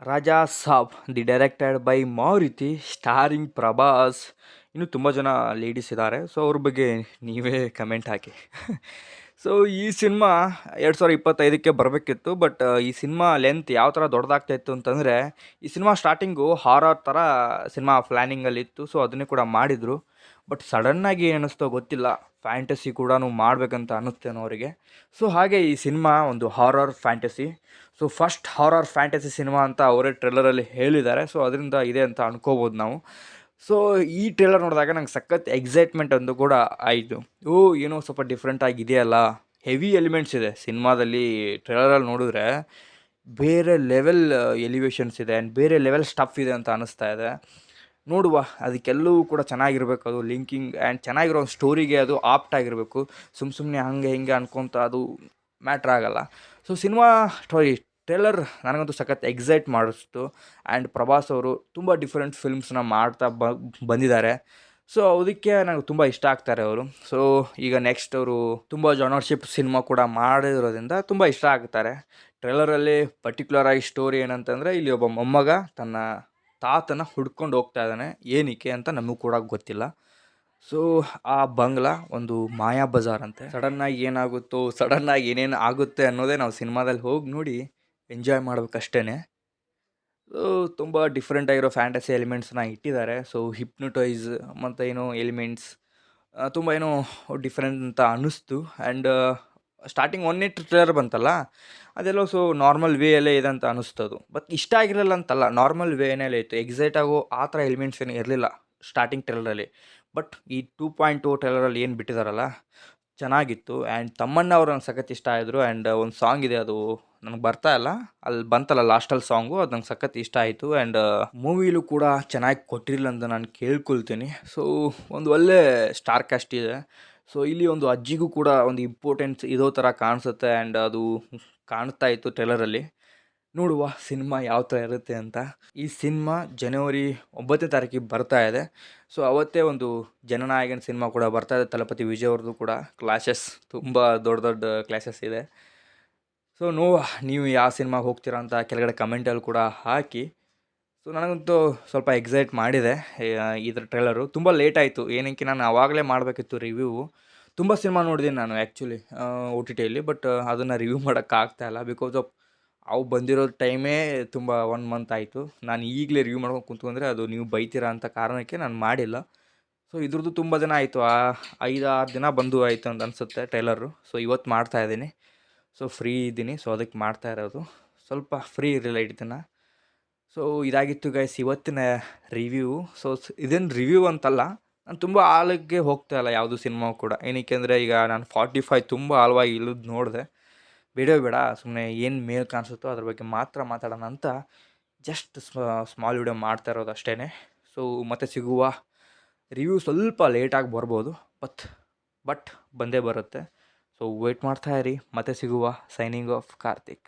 Raja Saab the directed by Maruthi starring Prabhas. ಇನ್ನೂ ತುಂಬ ಜನ ಲೇಡೀಸ್ ಇದ್ದಾರೆ, ಸೊ ಅವ್ರ ಬಗ್ಗೆ ನೀವೇ ಕಮೆಂಟ್ ಹಾಕಿ. ಸೊ ಈ ಸಿನಿಮಾ 2025ಕ್ಕೆ ಬರಬೇಕಿತ್ತು, ಬಟ್ ಈ ಸಿನಿಮಾ ಲೆಂತ್ ಯಾವ ಥರ ದೊಡ್ಡದಾಗ್ತಾಯಿತ್ತು ಅಂತಂದರೆ, ಈ ಸಿನಿಮಾ ಸ್ಟಾರ್ಟಿಂಗು ಹಾರರ್ ಥರ ಸಿನಿಮಾ ಪ್ಲ್ಯಾನಿಂಗಲ್ಲಿತ್ತು. ಸೊ ಅದನ್ನೇ ಕೂಡ ಮಾಡಿದರು, ಬಟ್ ಸಡನ್ನಾಗಿ ಏನು ಅನ್ನಿಸ್ತೋ ಗೊತ್ತಿಲ್ಲ, ಫ್ಯಾಂಟಸಿ ಕೂಡ ಮಾಡಬೇಕಂತ ಅನ್ನಿಸ್ತೇನೋ ಅವರಿಗೆ. ಸೊ ಹಾಗೆ ಈ ಸಿನಿಮಾ ಒಂದು horror fantasy. So first horror fantasy cinema ಅಂತ ಅವರೇ ಟ್ರೇಲರಲ್ಲಿ ಹೇಳಿದ್ದಾರೆ. ಸೊ ಅದರಿಂದ ಇದೆ ಅಂತ ಅನ್ಕೋಬೋದು ನಾವು. ಸೊ ಈ ಟ್ರೇಲರ್ ನೋಡಿದಾಗ ನಂಗೆ ಸಖತ್ ಎಕ್ಸೈಟ್ಮೆಂಟ್ ಅಂದು ಕೂಡ ಆಯಿತು. ಏನೋ ಸ್ವಲ್ಪ ಡಿಫ್ರೆಂಟ್ ಆಗಿದೆಯಲ್ಲ, ಹೆವಿ ಎಲಿಮೆಂಟ್ಸ್ ಇದೆ ಸಿನಿಮಾದಲ್ಲಿ. ಟ್ರೇಲರಲ್ಲಿ ನೋಡಿದ್ರೆ ಬೇರೆ ಲೆವೆಲ್ ಎಲಿವೇಶನ್ಸ್ ಇದೆ ಆ್ಯಂಡ್ ಬೇರೆ ಲೆವೆಲ್ ಸ್ಟಫ್ ಇದೆ ಅಂತ ಅನ್ನಿಸ್ತಾ ಇದೆ. ನೋಡುವ, ಅದಕ್ಕೆಲ್ಲವೂ ಕೂಡ ಚೆನ್ನಾಗಿರಬೇಕು, ಅದು ಲಿಂಕಿಂಗ್ ಆ್ಯಂಡ್ ಚೆನ್ನಾಗಿರೋ ಒಂದು ಸ್ಟೋರಿಗೆ ಅದು ಆಪ್ಟ್ ಆಗಿರಬೇಕು. ಸುಮ್ಮನೆ ಹಾಗೆ ಹಿಂಗೆ ಅನ್ಕೊತ ಅದು ಮ್ಯಾಟ್ರ್ ಆಗಲ್ಲ. ಸೊ ಸಿನಿಮಾ ಟ್ರೇಲರ್ ನನಗಂತೂ ಸಖತ್ ಎಕ್ಸೈಟ್ ಮಾಡಿಸ್ತು. ಆ್ಯಂಡ್ ಪ್ರಭಾಸ್ ಅವರು ತುಂಬ ಡಿಫ್ರೆಂಟ್ ಫಿಲ್ಮ್ಸ್ನ ಮಾಡ್ತಾ ಬಂದಿದ್ದಾರೆ. ಸೊ ಅದಕ್ಕೆ ನನಗೆ ತುಂಬ ಇಷ್ಟ ಆಗ್ತಾರೆ ಅವರು. ಸೊ ಈಗ ನೆಕ್ಸ್ಟ್ ಅವರು ತುಂಬ ಜಾನರ್ಶಿಪ್ ಸಿನಿಮಾ ಕೂಡ ಮಾಡಿರೋದ್ರಿಂದ ತುಂಬ ಇಷ್ಟ ಆಗ್ತಾರೆ. ಟ್ರೇಲರಲ್ಲಿ ಪರ್ಟಿಕ್ಯುಲರ್ ಆಗಿ ಸ್ಟೋರಿ ಏನಂತಂದರೆ, ಇಲ್ಲಿ ಒಬ್ಬ ಮೊಮ್ಮಗ ತನ್ನ ತಾತನ ಹುಡ್ಕೊಂಡು ಹೋಗ್ತಾ ಇದ್ದಾನೆ. ಏನಕ್ಕೆ ಅಂತ ನಮಗೂ ಕೂಡ ಗೊತ್ತಿಲ್ಲ. ಸೊ ಆ ಬಂಗ್ಲಾ ಒಂದು ಮಾಯಾ ಬಜಾರ್ ಅಂತೆ. ಸಡನ್ನಾಗಿ ಏನಾಗುತ್ತೋ, ಸಡನ್ನಾಗಿ ಏನೇನು ಆಗುತ್ತೆ ಅನ್ನೋದೇ ನಾವು ಸಿನಿಮಾದಲ್ಲಿ ಹೋಗಿ ನೋಡಿ ಎಂಜಾಯ್ ಮಾಡ್ಬೇಕಷ್ಟೇ. ಸೊ ತುಂಬ ಡಿಫ್ರೆಂಟ್ ಆಗಿರೋ ಫ್ಯಾಂಟಸಿ ಎಲಿಮೆಂಟ್ಸ್ನ ಇಟ್ಟಿದ್ದಾರೆ. ಸೊ ಹಿಪ್ನೋಟೈಸ್ ಮತ್ತು ಏನೋ ಎಲಿಮೆಂಟ್ಸ್ ತುಂಬ ಏನೋ ಡಿಫ್ರೆಂಟ್ ಅಂತ ಅನ್ನಿಸ್ತು. ಆ್ಯಂಡ್ ಸ್ಟಾರ್ಟಿಂಗ್ 1 ಮಿನಿಟ್ ಟ್ರೇಲರ್ ಬಂತಲ್ಲ, ಅದೆಲ್ಲೋ ಸೊ ನಾರ್ಮಲ್ ವೇಯಲ್ಲೇ ಇದೆ ಅಂತ ಅನ್ನಿಸ್ತದು. ಬಟ್ ಇಷ್ಟ ಆಗಿರಲಿಲ್ಲ ಅಂತಲ್ಲ, ನಾರ್ಮಲ್ ವೇಯಲ್ಲೇ ಇತ್ತು. ಎಕ್ಸೈಟ್ ಆಗೋ ಆ ಥರ ಎಲಿಮೆಂಟ್ಸ್ ಏನು ಇರಲಿಲ್ಲ ಸ್ಟಾರ್ಟಿಂಗ್ ಟ್ರೇಲರಲ್ಲಿ. ಬಟ್ ಈ 2.0 ಟ್ರೇಲರಲ್ಲಿ ಏನು ಬಿಟ್ಟಿದ್ದಾರಲ್ಲ, ಚೆನ್ನಾಗಿತ್ತು. ಆ್ಯಂಡ್ ತಮ್ಮಣ್ಣ ಅವರು ನಂಗೆ ಸಖತ್ ಇಷ್ಟ ಆಯಿತು. ಆ್ಯಂಡ್ ಒಂದು ಸಾಂಗ್ ಇದೆ, ಅದು ನನಗೆ ಬರ್ತಾ ಇಲ್ಲ, ಅಲ್ಲಿ ಬಂತಲ್ಲ ಲಾಸ್ಟಲ್ಲಿ ಸಾಂಗು, ಅದು ನಂಗೆ ಸಖತ್ ಇಷ್ಟ ಆಯಿತು. ಆ್ಯಂಡ್ ಮೂವಿಲೂ ಕೂಡ ಚೆನ್ನಾಗಿ ಕೊಟ್ಟಿರಲಿಲ್ಲ ಅಂತ ನಾನು ಕೇಳ್ಕೊಳ್ತೀನಿ. ಸೊ ಒಂದು ಒಳ್ಳೆ ಸ್ಟಾರ್ ಕ್ಯಾಸ್ಟ್ ಇದೆ. ಸೊ ಇಲ್ಲಿ ಒಂದು ಅಜ್ಜಿಗೂ ಕೂಡ ಒಂದು ಇಂಪಾರ್ಟೆನ್ಸ್ ಇರೋ ಥರ ಕಾಣಿಸುತ್ತೆ. ಆ್ಯಂಡ್ ಅದು ಕಾಣ್ತಾ ಇತ್ತು ಟ್ರೇಲರಲ್ಲಿ. ನೋಡುವ ಸಿನಿಮಾ ಯಾವ ಥರ ಇರುತ್ತೆ ಅಂತ. ಈ ಸಿನಿಮಾ ಜನವರಿ 9ನೇ ತಾರೀಕಿಗೆ ಬರ್ತಾ ಇದೆ. ಸೊ ಅವತ್ತೇ ಒಂದು ಜನನಾಯಕನ ಸಿನಿಮಾ ಕೂಡ ಬರ್ತಾ ಇದೆ, ತಲಪತಿ ವಿಜಯ್ ಅವ್ರದ್ದು ಕೂಡ. ಕ್ಲಾಶಸ್, ತುಂಬ ದೊಡ್ಡ ದೊಡ್ಡ ಕ್ಲಾಶಸ್ ಇದೆ. ಸೊ ನೀವು ಯಾವ ಸಿನಿಮಾಗೆ ಹೋಗ್ತೀರಾ ಅಂತ ಕೆಳಗಡೆ ಕಮೆಂಟಲ್ಲಿ ಕೂಡ ಹಾಕಿ. ಸೊ ನನಗಂತೂ ಸ್ವಲ್ಪ ಎಕ್ಸೈಟ್ ಮಾಡಿದೆ ಇದರ ಟ್ರೇಲರು. ತುಂಬ ಲೇಟ್ ಆಯಿತು, ಏನಕ್ಕೆ ನಾನು ಆವಾಗಲೇ ಮಾಡಬೇಕಿತ್ತು ರಿವ್ಯೂ. ತುಂಬ ಸಿನಿಮಾ ನೋಡಿದ್ದೀನಿ ನಾನು ಆ್ಯಕ್ಚುಲಿ OTTಯಲ್ಲಿ, ಬಟ್ ಅದನ್ನು ರಿವ್ಯೂ ಮಾಡೋಕ್ಕಾಗ್ತಾಯಿಲ್ಲ. ಬಿಕಾಸ್ ಆಫ್ ಅವು ಬಂದಿರೋ ಟೈಮೇ ತುಂಬ 1 ಮಂತ್ ಆಯಿತು. ನಾನು ಈಗಲೇ ರಿವ್ಯೂ ಮಾಡ್ಕೊಂಡು ಕುಂತ್ಕೊಂಡ್ರೆ ಅದು ನೀವು ಬೈತೀರಾ ಅಂತ ಕಾರಣಕ್ಕೆ ನಾನು ಮಾಡಿಲ್ಲ. ಸೊ ಇದ್ರದ್ದು ತುಂಬ ದಿನ ಆಯಿತು, 5-6 ದಿನ ಬಂದು ಆಯಿತು ಅಂತ ಅನಿಸುತ್ತೆ ಟ್ರೇಲರು. ಸೊ ಇವತ್ತು ಮಾಡ್ತಾಯಿದ್ದೀನಿ. ಸೊ ಫ್ರೀ ಇದ್ದೀನಿ, ಸೊ ಅದಕ್ಕೆ ಮಾಡ್ತಾ ಇರೋದು. ಸ್ವಲ್ಪ ಫ್ರೀ ಇರಲಿಲ್ಲ ಇಷ್ಟು ದಿನ. ಸೊ ಇದಾಗಿತ್ತು ಗೈಸ್ ಇವತ್ತಿನ ರಿವ್ಯೂ. ಸೊ ಇದೇನು ರಿವ್ಯೂ ಅಂತಲ್ಲ, ನಾನು ತುಂಬ ಆಳಕ್ಕೆ ಹೋಗ್ತಾ ಇಲ್ಲ ಯಾವುದು ಸಿನಿಮಾ ಕೂಡ. ಏನಕ್ಕೆ ಅಂದರೆ ಈಗ ನಾನು 45 ತುಂಬ ಆಳವಾಗಿ ಇಳಿದು ನೋಡಿದೆ. ಬೇಡ ಸುಮ್ಮನೆ ಏನು ಮೇಲೆ ಕಾಣಿಸುತ್ತೋ ಅದ್ರ ಬಗ್ಗೆ ಮಾತ್ರ ಮಾತಾಡೋಣ ಅಂತ ಜಸ್ಟ್ ಸ್ಮಾಲ್ ವಿಡಿಯೋ ಮಾಡ್ತಾ ಇರೋದು ಅಷ್ಟೇ. ಸೊ ಮತ್ತೆ ಸಿಗುವ. ರಿವ್ಯೂ ಸ್ವಲ್ಪ ಲೇಟಾಗಿ ಬರ್ಬೋದು, ಬಟ್ ಬಂದೇ ಬರುತ್ತೆ. ಸೊ ವೆಯ್ಟ್ ಮಾಡ್ತಾ ಇರಿ. ಮತ್ತೆ ಸಿಗುವ. Signing off Karthik.